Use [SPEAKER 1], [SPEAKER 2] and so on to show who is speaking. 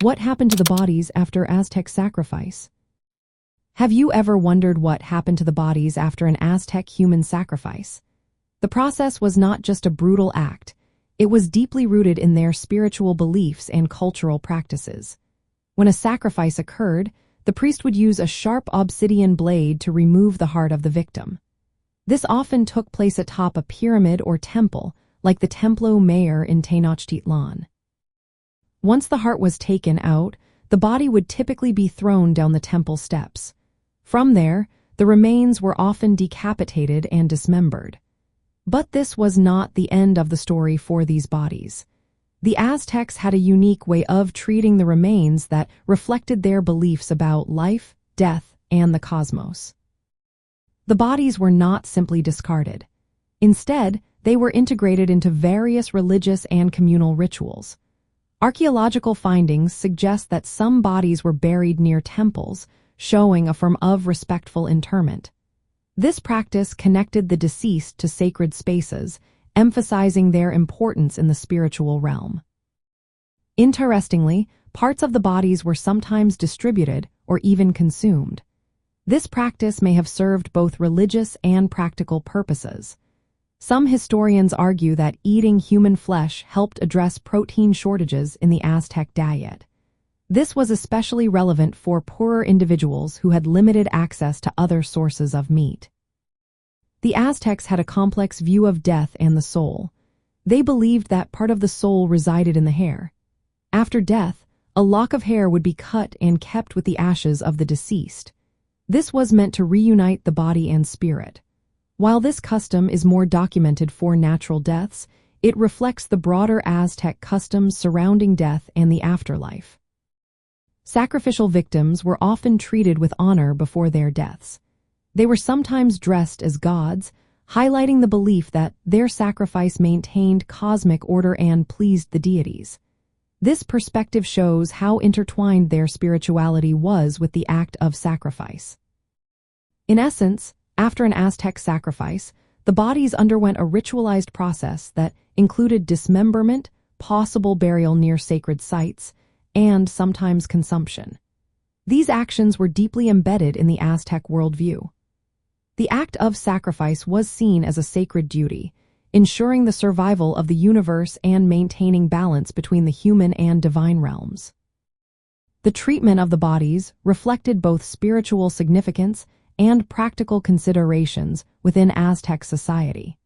[SPEAKER 1] What happened to the bodies after Aztec sacrifice? Have you ever wondered what happened to the bodies after an Aztec human sacrifice? The process was not just a brutal act. It was deeply rooted in their spiritual beliefs and cultural practices. When a sacrifice occurred, the priest would use a sharp obsidian blade to remove the heart of the victim. This often took place atop a pyramid or temple, like the Templo Mayor in Tenochtitlan. Once the heart was taken out, the body would typically be thrown down the temple steps. From there, the remains were often decapitated and dismembered. But this was not the end of the story for these bodies. The Aztecs had a unique way of treating the remains that reflected their beliefs about life, death, and the cosmos. The bodies were not simply discarded. Instead, they were integrated into various religious and communal rituals. Archaeological findings suggest that some bodies were buried near temples, showing a form of respectful interment. This practice connected the deceased to sacred spaces, emphasizing their importance in the spiritual realm. Interestingly, parts of the bodies were sometimes distributed or even consumed. This practice may have served both religious and practical purposes. Some historians argue that eating human flesh helped address protein shortages in the Aztec diet. This was especially relevant for poorer individuals who had limited access to other sources of meat. The Aztecs had a complex view of death and the soul. They believed that part of the soul resided in the hair. After death, a lock of hair would be cut and kept with the ashes of the deceased. This was meant to reunite the body and spirit. While this custom is more documented for natural deaths, it reflects the broader Aztec customs surrounding death and the afterlife. Sacrificial victims were often treated with honor before their deaths. They were sometimes dressed as gods, highlighting the belief that their sacrifice maintained cosmic order and pleased the deities. This perspective shows how intertwined their spirituality was with the act of sacrifice. In essence, after an Aztec sacrifice, the bodies underwent a ritualized process that included dismemberment, possible burial near sacred sites, and sometimes consumption. These actions were deeply embedded in the Aztec worldview. The act of sacrifice was seen as a sacred duty, ensuring the survival of the universe and maintaining balance between the human and divine realms. The treatment of the bodies reflected both spiritual significance and practical considerations within Aztec society.